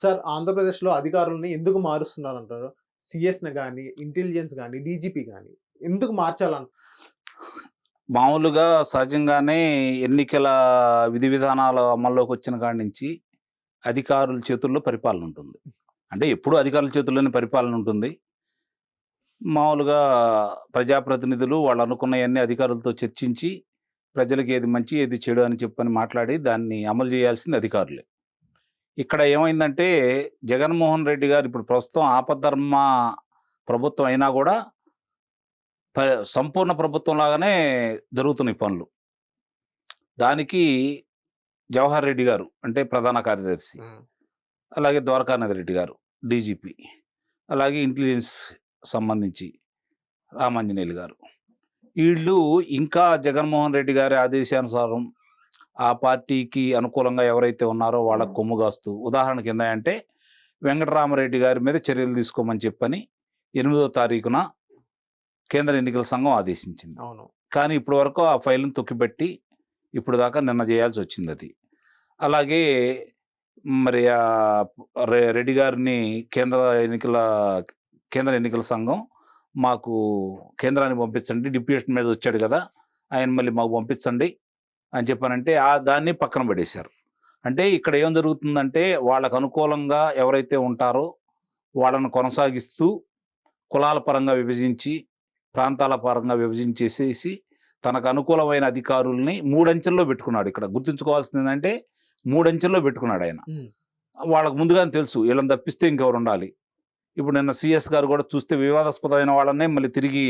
Sir ఆంధ్రప్రదేశ్‌లో అధికారులని ఎందుకు మారుస్తున్నారంటారు? సీఎస్‌ని గాని, ఇంటెలిజెన్స్ గాని, డీజీపీ గాని ఎందుకు మార్చాలని? మామూలుగా సహజంగానే ఎన్నికల విధి విధానాలు అమల్లోకి వచ్చిన కాడి నుంచి అధికారుల చేతుల్లో పరిపాలన ఉంటుంది. అంటే ఎప్పుడూ అధికారుల చేతుల్లోనే పరిపాలన ఉంటుంది. మామూలుగా ప్రజాప్రతినిధులు వాళ్ళు అనుకున్నయన్నీ అధికారులతో చర్చించి ప్రజలకు ఏది మంచి, ఏది చెడు అని చెప్పని మాట్లాడి దాన్ని అమలు చేయాల్సింది అధికారులే. ఇక్కడ ఏమైందంటే జగన్మోహన్ రెడ్డి గారు ఇప్పుడు ప్రస్తుతం ఆపద్ధర్మ ప్రభుత్వం అయినా కూడా ప సంపూర్ణ ప్రభుత్వం లాగానే జరుగుతున్నాయి పనులు. దానికి జవహర్ రెడ్డి గారు అంటే ప్రధాన కార్యదర్శి, అలాగే ద్వారకానాథ్ రెడ్డి గారు డీజీపీ, అలాగే ఇంటెలిజెన్స్ సంబంధించి రామాంజనేయులు గారు. వీళ్ళు ఇంకా జగన్మోహన్ రెడ్డి గారి ఆదేశానుసారం ఆ పార్టీకి అనుకూలంగా ఎవరైతే ఉన్నారో వాళ్ళకు కొమ్ము కాస్తూ, ఉదాహరణకి ఏందంటే వెంకటరామరెడ్డి గారి మీద చర్యలు తీసుకోమని చెప్పని 8వ తారీఖున కేంద్ర ఎన్నికల సంఘం ఆదేశించింది. అవును. కానీ ఇప్పటి వరకు ఆ ఫైల్‌ని తొక్కిపెట్టి ఇప్పుడు దాకా నిన్న చేయాల్సి వచ్చింది అది. అలాగే మరి రెడ్డి గారిని కేంద్ర ఎన్నికల సంఘం మాకు కేంద్రానికి పంపించండి, డిప్యూటేషన్ మీద వచ్చాడు కదా ఆయన మళ్ళీ మాకు పంపించండి అని చెప్పానంటే దాన్ని పక్కన పడేశారు. అంటే ఇక్కడ ఏం జరుగుతుందంటే వాళ్ళకు అనుకూలంగా ఎవరైతే ఉంటారో వాళ్ళను కొనసాగిస్తూ కులాల పరంగా విభజించి, ప్రాంతాల పరంగా విభజించేసేసి తనకు అనుకూలమైన అధికారుల్ని 3 అంచెల్లో పెట్టుకున్నాడు. ఇక్కడ గుర్తుంచుకోవాల్సింది ఏంటంటే 3 అంచెల్లో పెట్టుకున్నాడు ఆయన. వాళ్ళకు ముందుగానే తెలుసు వీళ్ళని తప్పిస్తే ఇంకెవరు ఉండాలి. ఇప్పుడు నిన్న సీఎస్ గారు కూడా చూస్తే వివాదాస్పదమైన వాళ్ళనే మళ్ళీ తిరిగి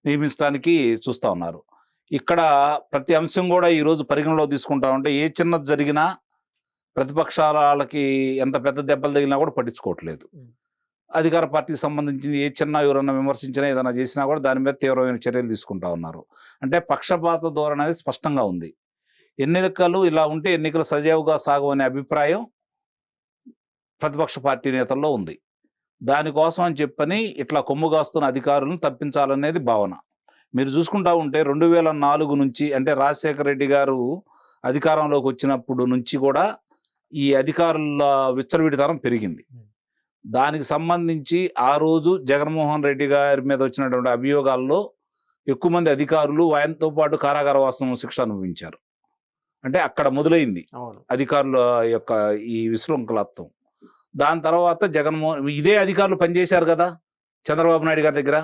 నియమించడానికి చూస్తూ ఉన్నారు. ఇక్కడ ప్రతి అంశం కూడా ఈరోజు పరిగణలో తీసుకుంటా ఉంటే ఏ చిన్నది జరిగినా ప్రతిపక్షాలకి ఎంత పెద్ద దెబ్బలు తగిలినా కూడా పట్టించుకోవట్లేదు. అధికార పార్టీకి సంబంధించింది ఏ చిన్న ఎవరన్నా విమర్శించినా ఏదైనా చేసినా కూడా దాని మీద తీవ్రమైన చర్యలు తీసుకుంటా ఉన్నారు. అంటే పక్షపాత ధోరణి అనేది స్పష్టంగా ఉంది. ఎన్నికలు ఇలా ఉంటే ఎన్నికలు సజావుగా సాగవనే అభిప్రాయం ప్రతిపక్ష పార్టీ నేతల్లో ఉంది. దానికోసం అని చెప్పని ఇట్లా కొమ్ము కాస్తున్న అధికారులను తప్పించాలనేది భావన. మీరు చూసుకుంటా ఉంటే 2004 నుంచి అంటే రాజశేఖర రెడ్డి గారు అధికారంలోకి వచ్చినప్పుడు నుంచి కూడా ఈ అధికారుల విచ్చలవిడితనం పెరిగింది. దానికి సంబంధించి ఆ రోజు జగన్మోహన్ రెడ్డి గారి మీద వచ్చినటువంటి అభియోగాల్లో ఎక్కువ మంది అధికారులు ఆయనతో పాటు కారాగారవాసం శిక్ష అనుభవించారు. అంటే అక్కడ మొదలైంది అధికారుల యొక్క ఈ విశృంఖలత్వం. దాని తర్వాత ఇదే అధికారులు పనిచేశారు కదా చంద్రబాబు నాయుడు గారి దగ్గర.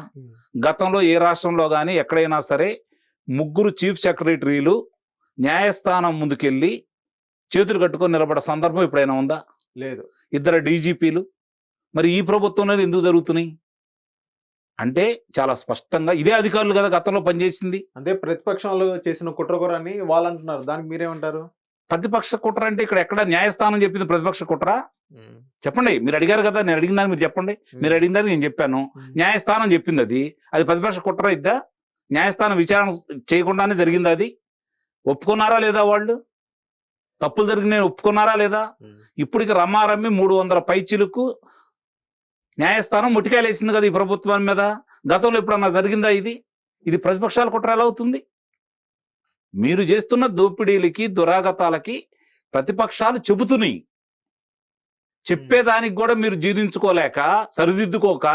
గతంలో ఏ రాష్ట్రంలో కానీ ఎక్కడైనా సరే 3 చీఫ్ సెక్రటరీలు న్యాయస్థానం ముందుకెళ్ళి చేతులు కట్టుకొని నిలబడే సందర్భం ఎప్పుడైనా ఉందా? లేదు. 2 డీజీపీలు. మరి ఈ ప్రభుత్వంలో ఎందుకు జరుగుతున్నాయి అంటే చాలా స్పష్టంగా ఇదే అధికారులు కదా గతంలో పనిచేసింది. అంటే ప్రతిపక్షాలు చేసిన కుట్రని వాళ్ళు అంటున్నారు. దానికి మీరేమంటారు? ప్రతిపక్ష కుట్ర అంటే ఇక్కడ ఎక్కడ న్యాయస్థానం చెప్పింది ప్రతిపక్ష కుట్ర? చెప్పండి. మీరు అడిగారు కదా, నేను అడిగిన దాన్ని మీరు చెప్పండి. మీరు అడిగిన దాన్ని నేను చెప్పాను. న్యాయస్థానం చెప్పింది అది ప్రతిపక్ష కుట్ర ఇద్దా? న్యాయస్థానం విచారణ చేయకుండానే జరిగింది అది. ఒప్పుకున్నారా లేదా వాళ్ళు? తప్పులు జరిగిన ఒప్పుకున్నారా లేదా? ఇప్పటికి రమ్మారమ్మి 300 పైచిలకు న్యాయస్థానం ముట్టికాయలేసింది కదా ఈ ప్రభుత్వం మీద. గతంలో ఎప్పుడన్నా జరిగిందా ఇది ప్రతిపక్షాల కుట్ర ఎలా అవుతుంది? మీరు చేస్తున్న దోపిడీలకి దురాగతాలకి ప్రతిపక్షాలు చెబుతున్నాయి. చెప్పేదానికి కూడా మీరు జీర్ణించుకోలేక సరిదిద్దుకోక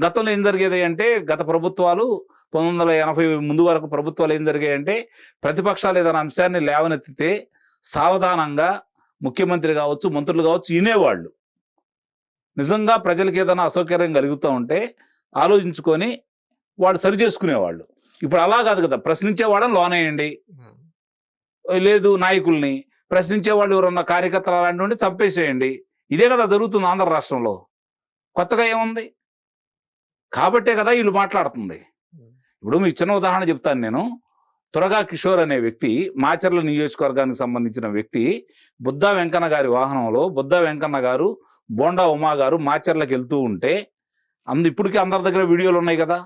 గతంలో ఏం జరిగేది అంటే గత ప్రభుత్వాలు 1980 ముందు వరకు ప్రభుత్వాలు ఏం జరిగాయంటే ప్రతిపక్షాలు ఏదైనా అంశాన్ని లేవనెత్తితే సావధానంగా ముఖ్యమంత్రి కావచ్చు, మంత్రులు కావచ్చు వినేవాళ్ళు. నిజంగా ప్రజలకు ఏదైనా అసౌకర్యం కలుగుతూ ఉంటే ఆలోచించుకొని వాళ్ళు సరి చేసుకునేవాళ్ళు. ఇప్పుడు అలా కాదు కదా. ప్రశ్నించేవాళ్ళని లోనేయండి, లేదు నాయకుల్ని ప్రశ్నించేవాళ్ళు ఎవరన్నా కార్యకర్తలు అలాంటి ఉండి చంపేసేయండి. ఇదే కదా జరుగుతుంది ఆంధ్ర రాష్ట్రంలో. కొత్తగా ఏముంది? కాబట్టే కదా వీళ్ళు మాట్లాడుతుంది. ఇప్పుడు మీకు చిన్న ఉదాహరణ చెప్తాను నేను. తురగా కిషోర్ అనే వ్యక్తి మాచర్ల నియోజకవర్గానికి సంబంధించిన వ్యక్తి బుద్ధా వెంకన్న గారి వాహనంలో బుద్ధా వెంకన్న గారు, బోండా ఉమా గారు మాచర్లకు వెళ్తూ ఉంటే ఇప్పటికీ అందరి దగ్గర వీడియోలు ఉన్నాయి కదా.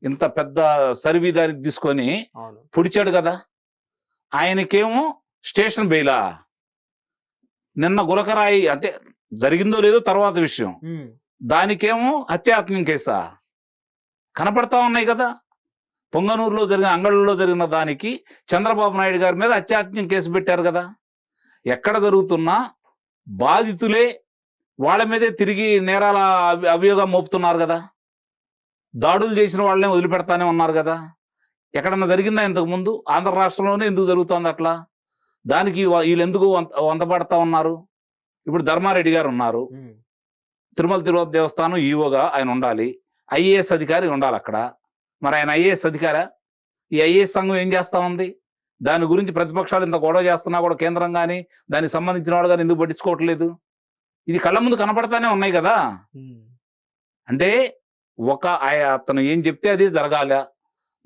ఇంత పెద్ద సర్వీదానికి తీసుకొని పొడిచాడు కదా. ఆయనకేమో స్టేషన్ బెయిలా, నిన్న గులకరాయి అంటే జరిగిందో లేదో తర్వాత విషయం, దానికేమో హత్యాయత్నం కేసా కనపడతా ఉన్నాయి కదా. పొంగనూరులో జరిగిన అంగళ్ళలో జరిగిన దానికి చంద్రబాబు నాయుడు గారి మీద హత్యాయత్నం కేసు పెట్టారు కదా. ఎక్కడ జరుగుతున్నా బాధితులే వాళ్ళ మీదే తిరిగి నేరాల అభియోగం మోపుతున్నారు కదా. దాడులు చేసిన వాళ్ళనే వదిలిపెడతానే ఉన్నారు కదా. ఎక్కడన్నా జరిగిందా ఇంతకుముందు? ఆంధ్ర రాష్ట్రంలోనే ఎందుకు జరుగుతోంది అట్లా? దానికి వీళ్ళు ఎందుకు వంతపడతా ఉన్నారు? ఇప్పుడు ధర్మారెడ్డి గారు ఉన్నారు, తిరుమల తిరుపతి దేవస్థానం ఈవోగా ఆయన ఉండాలి, ఐఏఎస్ అధికారి ఉండాలి అక్కడ. మరి ఆయన ఐఏఎస్ అధికారా? ఈ ఐఏఎస్ సంఘం ఏం చేస్తా ఉంది? దాని గురించి ప్రతిపక్షాలు ఇంత గొడవ చేస్తున్నా కూడా కేంద్రం కానీ దానికి సంబంధించిన వాళ్ళు కానీ ఎందుకు పట్టించుకోవట్లేదు? ఇది కళ్ళ ముందు కనపడతానే ఉన్నాయి కదా. అంటే అతను ఏం చెప్తే అది జరగాల,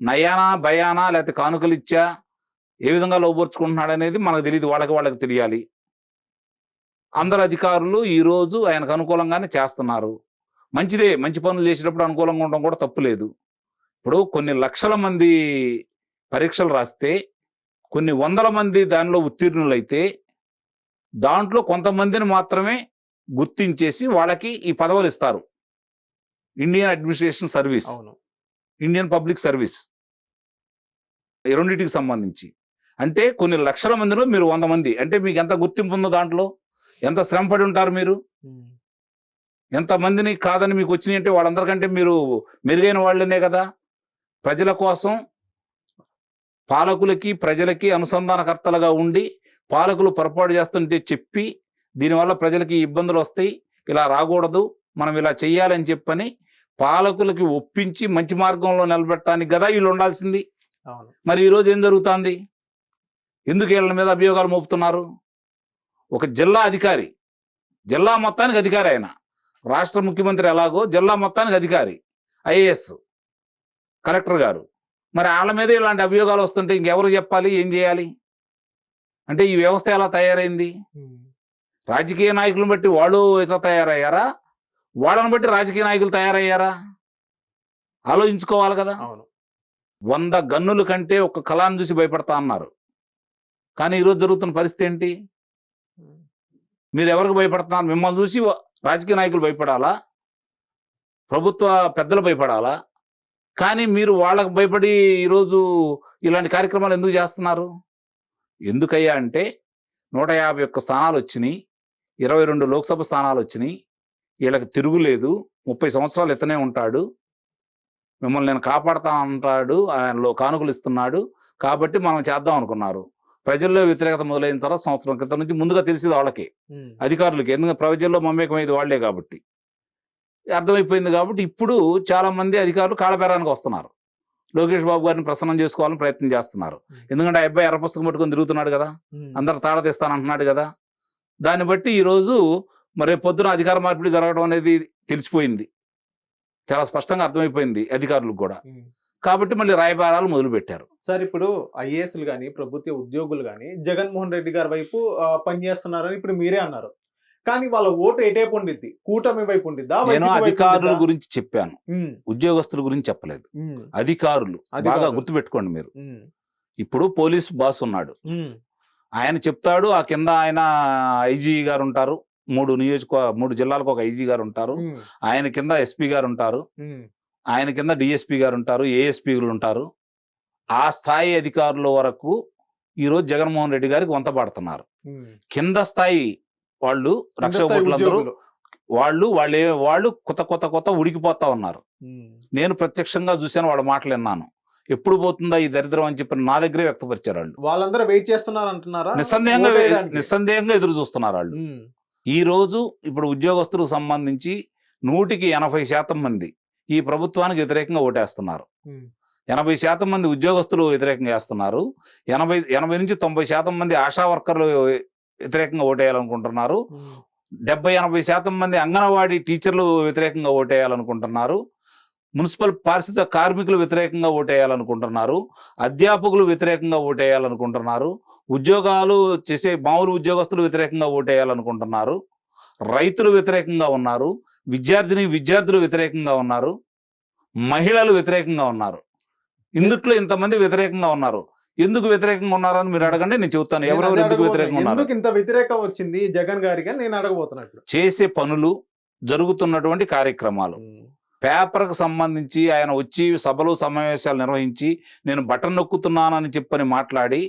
నయానా భయానా లేకపోతే కానుకలు ఇచ్చా ఏ విధంగా లోపరుచుకుంటున్నాడు అనేది మనకు తెలియదు, వాళ్ళకి తెలియాలి. అందరు అధికారులు ఈరోజు ఆయనకు అనుకూలంగానే చేస్తున్నారు. మంచిదే, మంచి పనులు చేసేటప్పుడు అనుకూలంగా ఉండడం కూడా తప్పు లేదు. ఇప్పుడు కొన్ని లక్షల మంది పరీక్షలు రాస్తే కొన్ని వందల మంది దానిలో ఉత్తీర్ణులైతే దాంట్లో కొంతమందిని మాత్రమే గుర్తించేసి వాళ్ళకి ఈ పదవులు ఇస్తారు. Indian administration service, Indian public service, ఈ రెండింటికి సంబంధించి. అంటే కొన్ని లక్షల మందిలో మీరు 100 మంది అంటే మీకు ఎంత గుర్తింపు ఉందో, దాంట్లో ఎంత శ్రమపడి ఉంటారు మీరు, ఎంతమందిని కాదని మీకు వచ్చినాయి అంటే వాళ్ళందరికంటే మీరు మెరుగైన వాళ్ళనే కదా. ప్రజల కోసం పాలకులకి ప్రజలకి అనుసంధానకర్తలుగా ఉండి పాలకులు పొరపాటు చేస్తుంటే చెప్పి దీనివల్ల ప్రజలకి ఇబ్బందులు వస్తాయి, ఇలా రాకూడదు, మనం ఇలా చెయ్యాలని చెప్పని పాలకులకి ఒప్పించి మంచి మార్గంలో నిలబెట్టడానికి కదా వీళ్ళు ఉండాల్సింది. మరి ఈరోజు ఏం జరుగుతుంది? ఎందుకు వీళ్ళ మీద అభియోగాలు మోపుతున్నారు? ఒక జిల్లా అధికారి, జిల్లా మొత్తానికి అధికారి, ఆయన రాష్ట్ర ముఖ్యమంత్రి ఎలాగో జిల్లా మొత్తానికి అధికారి, ఐఏఎస్ కలెక్టర్ గారు. మరి వాళ్ళ మీద ఇలాంటి అభియోగాలు వస్తుంటే ఇంకెవరు చెప్పాలి, ఏం చేయాలి? అంటే ఈ వ్యవస్థ ఎలా తయారైంది? రాజకీయ నాయకులను బట్టి వాళ్ళు ఇట్లా తయారయ్యారా, వాళ్ళని బట్టి రాజకీయ నాయకులు తయారయ్యారా? ఆలోచించుకోవాలి కదా. 100 గన్నుల కంటే ఒక కళాన్ని చూసి భయపడతా అన్నారు, కానీ ఈరోజు జరుగుతున్న పరిస్థితి ఏంటి? మీరు ఎవరికి భయపడుతున్నారు? మిమ్మల్ని చూసి రాజకీయ నాయకులు భయపడాలా, ప్రభుత్వ పెద్దలు భయపడాలా? కానీ మీరు వాళ్ళకు భయపడి ఈరోజు ఇలాంటి కార్యక్రమాలు ఎందుకు చేస్తున్నారు? ఎందుకయ్యా అంటే 151 స్థానాలు వచ్చినాయి, 22 లోక్సభ స్థానాలు వచ్చినాయి, వీళ్ళకి తిరుగులేదు. 30 సంవత్సరాలు ఇతనే ఉంటాడు, మిమ్మల్ని నేను కాపాడుతా అంటాడు, ఆయనలో కానుకలు ఇస్తున్నాడు కాబట్టి మనం చేద్దాం అనుకున్నారు. ప్రజల్లో వ్యతిరేకత మొదలైన తర్వాత సంవత్సరం క్రితం నుంచి ముందుగా తెలిసింది వాళ్ళకి, అధికారులకి. ఎందుకంటే ప్రజల్లో మమేకమైంది వాళ్లే కాబట్టి అర్థమైపోయింది. కాబట్టి ఇప్పుడు చాలా మంది అధికారులు కాళ్ళబేరానికి వస్తున్నారు, లోకేష్ బాబు గారిని ప్రసన్నం చేసుకోవాలని ప్రయత్నం చేస్తున్నారు. ఎందుకంటే ఆ అబ్బాయి ఎర్ర పుస్తకం పట్టుకొని తిరుగుతున్నాడు కదా, అందరు తాళ తీస్తానంటున్నాడు కదా. దాన్ని బట్టి ఈరోజు మరి పొద్దున అధికార మార్పిడి జరగడం అనేది తెలిసిపోయింది, చాలా స్పష్టంగా అర్థమైపోయింది అధికారులకు కూడా. కాబట్టి మళ్ళీ రాయబారాలు మొదలు పెట్టారు. సార్, ఇప్పుడు ఐఏఎస్లు కానీ ప్రభుత్వ ఉద్యోగులు కానీ జగన్మోహన్ రెడ్డి గారి వైపు పనిచేస్తున్నారని ఇప్పుడు మీరే అన్నారు. కానీ వాళ్ళ ఓటు ఎటైపు ఉండిద్ది? కూటమి వైపు ఉండిద్దా? నేను అధికారుల గురించి చెప్పాను, ఉద్యోగస్తుల గురించి చెప్పలేదు. అధికారులు బాగా గుర్తుపెట్టుకోండి మీరు. ఇప్పుడు పోలీస్ బాస్ ఉన్నాడు, ఆయన చెప్తాడు, ఆ కింద ఆయన ఐజీ గారు ఉంటారు, 3 జిల్లాలకు ఒక ఐజీ గారు ఉంటారు, ఆయన కింద ఎస్పీ గారు ఉంటారు, ఆయన కింద డిఎస్పీ గారు ఉంటారు, ఏఎస్పీలు ఉంటారు. ఆ స్థాయి అధికారుల వరకు ఈరోజు జగన్మోహన్ రెడ్డి గారికి వంత పాడుతున్నారు. కింద స్థాయి వాళ్ళు రక్షకులందరూ వాళ్ళు కొత్త ఉడికిపోతా ఉన్నారు. నేను ప్రత్యక్షంగా చూశాను, వాళ్ళ మాటలు విన్నాను. ఎప్పుడు పోతుందా ఈ దరిద్రం అని చెప్పి నా దగ్గరే వ్యక్తపరిచారు వాళ్ళు. వాళ్ళందరూ వెయిట్ చేస్తున్నారు అంటున్నారా? నిస్సందేహంగా ఎదురు చూస్తున్నారు వాళ్ళు. ఈ రోజు ఇప్పుడు ఉద్యోగస్తులకు సంబంధించి 100కి 80% మంది ఈ ప్రభుత్వానికి వ్యతిరేకంగా ఓటేస్తున్నారు. 80% మంది ఉద్యోగస్తులు వ్యతిరేకంగా వేస్తున్నారు. 80 నుంచి 90% మంది ఆశా వర్కర్లు వ్యతిరేకంగా ఓటేయాలనుకుంటున్నారు. 70-80% మంది అంగన్వాడీ టీచర్లు వ్యతిరేకంగా ఓటేయాలనుకుంటున్నారు. మున్సిపల్ పారిశుద్ధ కార్మికులు వ్యతిరేకంగా ఓటేయాలనుకుంటున్నారు. అధ్యాపకులు వ్యతిరేకంగా ఓటేయాలనుకుంటున్నారు. ఉద్యోగాలు చేసే మామూలు ఉద్యోగస్తులు వ్యతిరేకంగా ఓటేయాలనుకుంటున్నారు. రైతులు వ్యతిరేకంగా ఉన్నారు. విద్యార్థులు వ్యతిరేకంగా ఉన్నారు. మహిళలు వ్యతిరేకంగా ఉన్నారు. ఇందుట్లో ఇంతమంది వ్యతిరేకంగా ఉన్నారు. ఎందుకు వ్యతిరేకంగా ఉన్నారని మీరు అడగండి, నేను చెబుతాను ఎవరెవరు ఎందుకు వ్యతిరేకంగా ఉన్నారు. ఎందుకు ఇంత వ్యతిరేకం వచ్చింది జగన్ గారికి నేను అడగబోతున్నట్లు. చేసే పనులు, జరుగుతున్నటువంటి కార్యక్రమాలు, పేపర్కు సంబంధించి ఆయన వచ్చి సభలు సమావేశాలు నిర్వహించి నేను బటన్ నొక్కుతున్నానని చెప్పని మాట్లాడి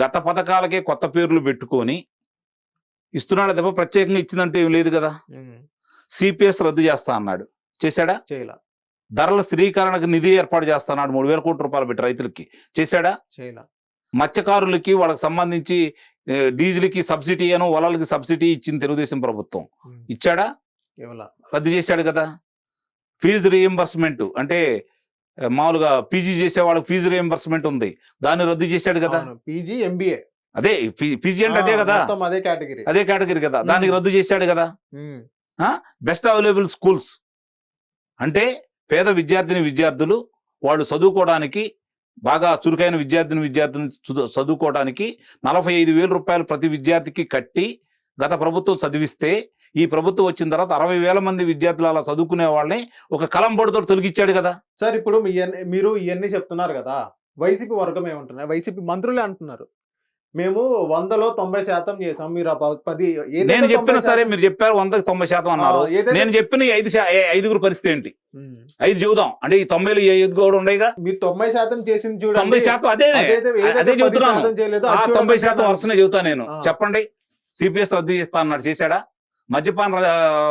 గత పథకాలకే కొత్త పేర్లు పెట్టుకొని ఇస్తున్నాడు తప్ప ప్రత్యేకంగా ఇచ్చిందంటే ఏం లేదు కదా. సిపిఎస్ రద్దు చేస్తా అన్నాడు, చేశాడా? చేయలా. ధరల స్థిరీకరణకు నిధి ఏర్పాటు చేస్తా అన్నాడు, 3,000 కోట్ల రూపాయలు పెట్టి రైతులకి, చేశాడా? చేయలా. మత్స్యకారులకి వాళ్ళకి సంబంధించి డీజిల్కి సబ్సిడీ అను వలలకి సబ్సిడీ ఇచ్చింది తెలుగుదేశం ప్రభుత్వం, ఇచ్చాడా? ఇవ్వలా. రద్దు చేశాడు కదా. ఫీజు రీఎంబర్స్మెంట్ అంటే మామూలుగా పీజీ చేసే వాళ్ళకి ఫీజు రీఎంబర్స్మెంట్ ఉంది, దాన్ని రద్దు చేశాడు కదా. పీజీ ఎంబీఏ అదే పీజీ అంటే అదే కదా, అదే కేటగిరీ, అదే కేటగిరీ కదా, దానికి రద్దు చేశాడు కదా. బెస్ట్ అవైలబుల్ స్కూల్స్ అంటే పేద విద్యార్థులు వాళ్ళు చదువుకోవడానికి, బాగా చురుకైన విద్యార్థులు చదువుకోవడానికి 45,000 రూపాయలు ప్రతి విద్యార్థికి కట్టి గత ప్రభుత్వం చదివిస్తే, ఈ ప్రభుత్వం వచ్చిన తర్వాత 60,000 మంది విద్యార్థులు అలా చదువుకునే వాళ్ళని ఒక కలంబొడితో తొలగించాడు కదా. సార్ ఇప్పుడు మీరు ఇవన్నీ చెప్తున్నారు కదా, వైసీపీ వర్గం ఏమంటున్నారు, వైసీపీ మంత్రులే అంటున్నారు మేము 100లో 90% చేసాం, మీరు 10 నేను చెప్పిన సరే మీరు చెప్పారు 100కి 90% అన్నారు, నేను చెప్పిన 5 పరిస్థితి ఏంటి 5 చెబుదాం అంటే ఈ 90లో 5 కూడా ఉండేగా. మీరు 90% చేసింది చూడండి, 90% అదే చెబుతున్నాను, 90% వరుసనే చెబుతా నేను. చెప్పండి, సిపిఎస్ రద్దు చేస్తా అన్నాడు, చేశాడా? మద్యపాన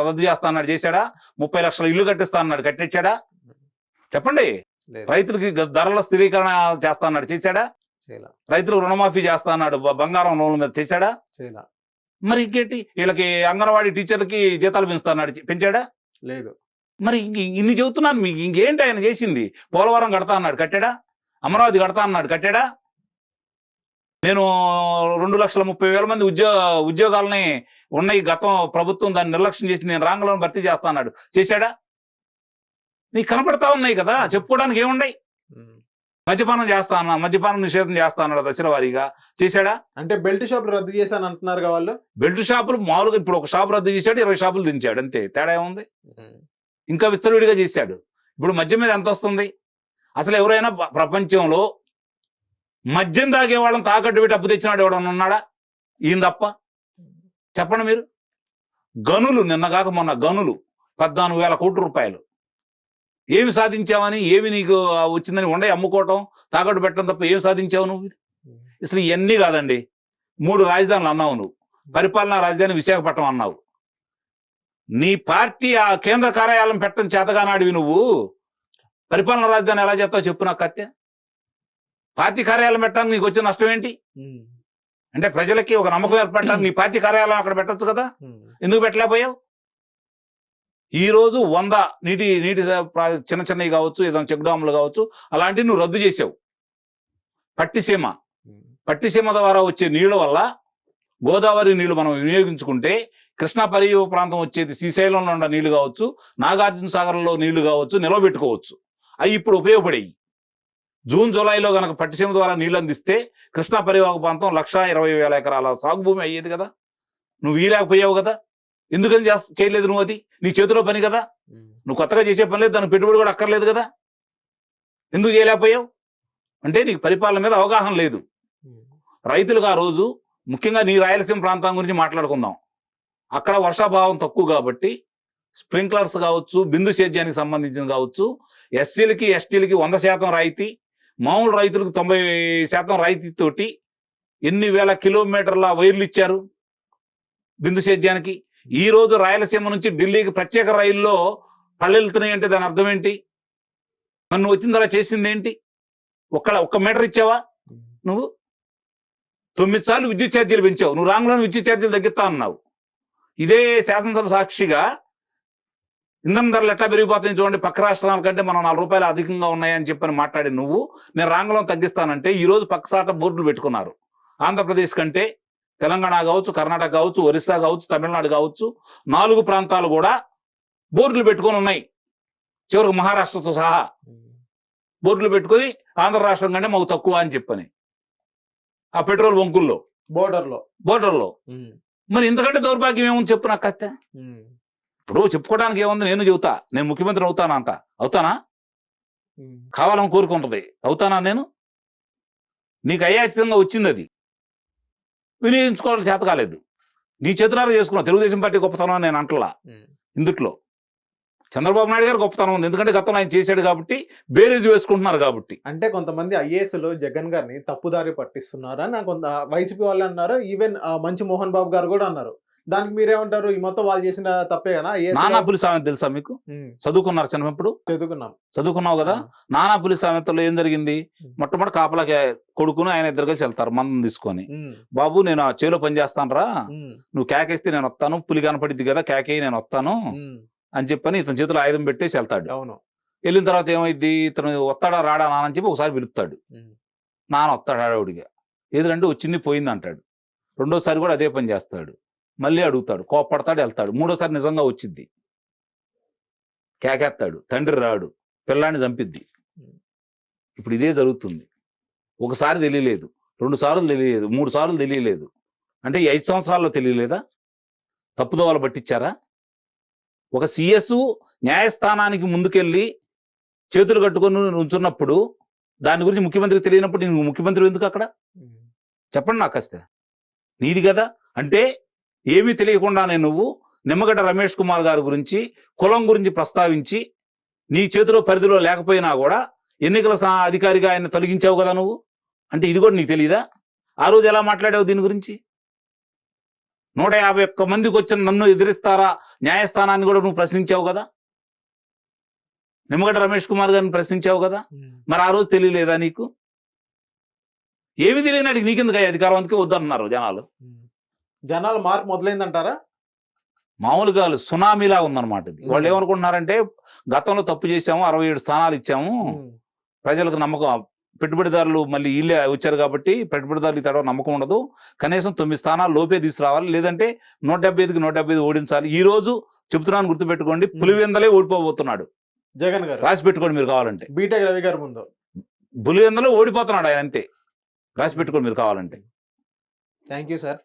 రద్దు చేస్తా అన్నాడు, చేశాడా? 30 లక్షల ఇల్లు కట్టిస్తా అన్నాడు, కట్టించాడా? చెప్పండి. రైతులకి ధరల స్థిరీకరణ చేస్తా అన్నాడు, చేశాడా? రైతులకు రుణమాఫీ చేస్తా అన్నాడు, బంగారం లోన్ల మీద, చేశాడా? మరి ఇంకేంటి, వీళ్ళకి అంగన్వాడీ టీచర్లకి జీతాలు పెంచుతా అన్నాడు, పెంచాడా? లేదు. మరి ఇన్ని చెబుతున్నాను మీకు, ఇంకేంటి ఆయన చేసింది? పోలవరం కడతా అన్నాడు, కట్టాడా? అమరావతి కడతా అన్నాడు, కట్టాడా? నేను 2,30,000 మంది ఉద్యోగాలని ఉన్నాయి, గతం ప్రభుత్వం దాన్ని నిర్లక్ష్యం చేసి నేను రాంగలను భర్తీ చేస్తా అన్నాడు, చేశాడా? నీకు కనపడతా ఉన్నాయి కదా, చెప్పుకోవడానికి ఏమున్నాయి? మద్యపానం చేస్తా అన్నా, మద్యపానం నిషేధం చేస్తా అన్నాడు దశల వారీగా, చేశాడా? అంటే బెల్ట్ షాపులు రద్దు చేశాను అంటున్నారు వాళ్ళు. బెల్ట్ షాపులు మామూలుగా ఇప్పుడు ఒక షాపు రద్దు చేశాడు, 20 షాపులు దించాడు, అంతే. తేడా ఏముంది? ఇంకా విచ్చలవిడిగా చేశాడు. ఇప్పుడు మద్యం మీద ఎంత వస్తుంది? అసలు ఎవరైనా ప్రపంచంలో మద్యం తాగే వాళ్ళని తాకట్టు పెట్టి అప్పు తెచ్చినాడు ఎవడన్నా ఉన్నాడా? ఈయన తప్ప. చెప్పండి మీరు. గనులు నిన్నగాక మొన్న గనులు 14,000 కోట్ల రూపాయలు. ఏమి సాధించావని, ఏమి నీకు వచ్చిందని ఉండే అమ్ముకోవటం, తాకట్టు పెట్టడం తప్ప ఏమి సాధించావు నువ్వు? అసలు ఇవన్నీ కాదండి. 3 రాజధానులు అన్నావు నువ్వు, పరిపాలనా రాజధాని విశాఖపట్నం అన్నావు. నీ పార్టీ ఆ కేంద్ర కార్యాలయం పెట్టడం చేతగానాడివి నువ్వు, పరిపాలనా రాజధాని ఎలా చేస్తావు చెప్పు నాకు కత్య. పార్టీ కార్యాలయం పెట్టడానికి నీకు వచ్చిన నష్టం ఏంటి? అంటే ప్రజలకి ఒక నమ్మకం ఏర్పడటానికి నీ పార్టీ కార్యాలయం అక్కడ పెట్టచ్చు కదా, ఎందుకు పెట్టలేకపోయావు? ఈ రోజు 100 నీటి చిన్న చిన్నవి కావచ్చు, ఏదైనా చెక్ డ్యాములు కావచ్చు, అలాంటివి నువ్వు రద్దు చేసావు. పట్టిసీమ ద్వారా వచ్చే నీళ్ళ వల్ల గోదావరి నీళ్లు మనం వినియోగించుకుంటే, కృష్ణా పరియో ప్రాంతం వచ్చేది శ్రీశైలంలో ఉన్న నీళ్లు కావచ్చు, నాగార్జున సాగర్లో నీళ్లు కావచ్చు, నిలవబెట్టుకోవచ్చు. అవి ఇప్పుడు ఉపయోగపడేవి. జూన్ జూలైలో కనుక పట్టిసీమ ద్వారా నీళ్ళు అందిస్తే కృష్ణా పరివాహక ప్రాంతం 1,20,000 ఎకరాల సాగు భూమి అయ్యేది కదా. నువ్వు వీలేకపోయావు కదా, ఎందుకని చేయలేదు నువ్వు? అది నీ చేతిలో పని కదా, నువ్వు కొత్తగా చేసే పని లేదు, దానికి పెట్టుబడి కూడా అక్కర్లేదు కదా, ఎందుకు చేయలేకపోయావు? అంటే నీకు పరిపాలన మీద అవగాహన లేదు. రైతులకు ఆ రోజు ముఖ్యంగా నీ రాయలసీమ ప్రాంతం గురించి మాట్లాడుకుందాం. అక్కడ వర్షాభావం తక్కువ కాబట్టి స్ప్రింక్లర్స్ కావచ్చు, బిందు సేద్యానికి సంబంధించిన కావచ్చు, ఎస్సీలకి ఎస్టీలకి 100% రాయితీ, మామూలు రైతులకు 90% రాయితీతోటి ఎన్ని వేల కిలోమీటర్ల వైర్లు ఇచ్చారు బిందు సేద్యానికి. ఈ రోజు రాయలసీమ నుంచి ఢిల్లీకి ప్రత్యేక రైల్లో పళ్ళెళ్తున్నాయి అంటే దాని అర్థం ఏంటి? నువ్వు వచ్చిన తర్వాత చేసింది ఏంటి? ఒక్క మీటర్ ఇచ్చావా నువ్వు? 9 సార్లు విద్యుత్ ఛార్జీలు పెంచావు. నువ్వు రాంగులను విద్యుత్ ఛార్జీలు తగ్గిస్తా అన్నావు. ఇదే శాసనసభ సాక్షిగా ఇంధన ధరలు ఎట్లా పెరిగిపోతాయి చూడండి, పక్క రాష్ట్రాల కంటే మనం 4 రూపాయలు అధికంగా ఉన్నాయని చెప్పని మాట్లాడి నువ్వు, నేను రాంగులం తగ్గిస్తానంటే ఈరోజు పక్కసాట బోర్డులు పెట్టుకున్నారు. ఆంధ్రప్రదేశ్ కంటే తెలంగాణ కావచ్చు, కర్ణాటక కావచ్చు, ఒరిస్సా కావచ్చు, తమిళనాడు కావచ్చు, 4 ప్రాంతాలు కూడా బోర్డులు పెట్టుకొని ఉన్నాయి. చివరికి మహారాష్ట్రతో సహా బోర్డులు పెట్టుకొని ఆంధ్ర రాష్ట్రం కంటే మాకు తక్కువ అని చెప్పని ఆ పెట్రోల్ బంకుల్లో బోర్డర్లో. మరి ఇంతకంటే దౌర్భాగ్యం ఏముంది చెప్పు నాకు కత్త. ఇప్పుడు చెప్పుకోవడానికి ఏముంది? నేను చెబుతా, నేను ముఖ్యమంత్రి అవుతానంట. అవుతానా? కావాలని కోరుకుంటుంది. అవుతానా నేను? నీకు అయాచితంగా వచ్చింది, అది వినియోగించుకోవాలని చేత కాలేదు. నీ చేతులారా చేసుకున్నావు. తెలుగుదేశం పార్టీ గొప్పతనం నేను అంటలా. ఇందుట్లో చంద్రబాబు నాయుడు గారు గొప్పతనం ఉంది, ఎందుకంటే గతంలో ఆయన చేశాడు కాబట్టి, బేరేజ్ వేసుకుంటున్నారు కాబట్టి. అంటే కొంతమంది ఐఏఎస్లు జగన్ గారిని తప్పుదారి పట్టిస్తున్నారని కొంత వైసీపీ వాళ్ళు అన్నారు. ఈవెన్ మంచి మోహన్ బాబు గారు కూడా అన్నారు. దానికి మీరేమంటారు? ఈ మొత్తం వాళ్ళు చేసిన తప్పే కదా? నానా పులి సామెత తెలుసా మీకు? చదువుకున్నారు చిన్నప్పుడు? చదువుకున్నాం. చదువుకున్నావు కదా. నానా పులి సామెతలో ఏం జరిగింది? మొట్టమొదటి కాపలాకి కొడుకును ఆయన ఇద్దరు కలిసి వెళ్తారు మందం తీసుకొని. బాబు నేను ఆ చేలో పని చేస్తాను రా, నువ్వు కేకేస్తే నేను వస్తాను, పులి కనపడిద్ది కదా కేకేయి నేను వస్తాను అని చెప్పని ఇతని చేతిలో ఆయుధం పెట్టేసి వెళ్తాడు. అవును. వెళ్ళిన తర్వాత ఏమైద్ది, ఇతను వస్తాడా రాడా నాన్న అని చెప్పి ఒకసారి పిలుస్తాడు. నాన్న వస్తాడు ఆడవుడిగా. ఏదంటే వచ్చింది పోయింది అంటాడు. రెండోసారి కూడా అదే పని చేస్తాడు. మళ్ళీ అడుగుతాడు, కోపడతాడు, వెళ్తాడు. మూడోసారి నిజంగా వచ్చిద్ది, కేకేస్తాడు, తండ్రి రాడు, పిల్లాన్ని చంపిద్ది. ఇప్పుడు ఇదే జరుగుతుంది. ఒకసారి తెలియలేదు, 2 సార్లు తెలియలేదు, 3 సార్లు తెలియలేదు. అంటే ఈ 5 సంవత్సరాల్లో తెలియలేదా? తప్పుదోవలు పట్టించారా? ఒక సిఎస్ న్యాయస్థానానికి ముందుకెళ్ళి చేతులు కట్టుకొని ఉంచున్నప్పుడు దాని గురించి ముఖ్యమంత్రికి తెలియనప్పుడు నువ్వు ముఖ్యమంత్రి ఎందుకు అక్కడ? చెప్పండి నాకు కాస్త. నీది కదా. అంటే ఏమీ తెలియకుండానే నువ్వు నిమ్మగడ్డ రమేష్ కుమార్ గారి గురించి, కులం గురించి ప్రస్తావించి నీ చేతిలో పరిధిలో లేకపోయినా కూడా ఎన్నికల అధికారిగా ఆయన తొలగించావు కదా నువ్వు. అంటే ఇది కూడా నీకు తెలియదా? ఆ రోజు ఎలా మాట్లాడావు దీని గురించి? 151 మందికి వచ్చిన నన్ను ఎదిరిస్తారా న్యాయస్థానాన్ని కూడా నువ్వు ప్రశ్నించావు కదా. నిమ్మగడ్డ రమేష్ కుమార్ గారిని ప్రశ్నించావు కదా. మరి ఆ రోజు తెలియలేదా నీకు? ఏమి తెలియనాడికి నీకెందుకు అధికారం? అందుకే వద్దన్నారు జనాలు. జనాలు మార్పు మొదలైందంటారా? మామూలుగా సునామీలా ఉందన్నమాట ఇది. వాళ్ళు ఏమనుకుంటున్నారంటే గతంలో తప్పు చేశాము, 67 స్థానాలు ఇచ్చాము, ప్రజలకు నమ్మకం, పెట్టుబడిదారులు మళ్ళీ వీళ్ళే వచ్చారు కాబట్టి పెట్టుబడిదారులు తడవ నమ్మకం ఉండదు, కనీసం 9 స్థానాలు లోపే తీసుకురావాలి, లేదంటే 175కి 175 ఓడించాలి. ఈ రోజు చెబుతున్నాను, గుర్తుపెట్టుకోండి, పులివెందలే ఓడిపోబోతున్నాడు జగన్ గారు. రాసి పెట్టుకోండి మీరు కావాలంటే. బీటెక్ రవి గారు ముందు పులివెందలో ఓడిపోతున్నాడు ఆయన, అంతే. రాసి పెట్టుకోండి మీరు కావాలంటే. Thank you sir.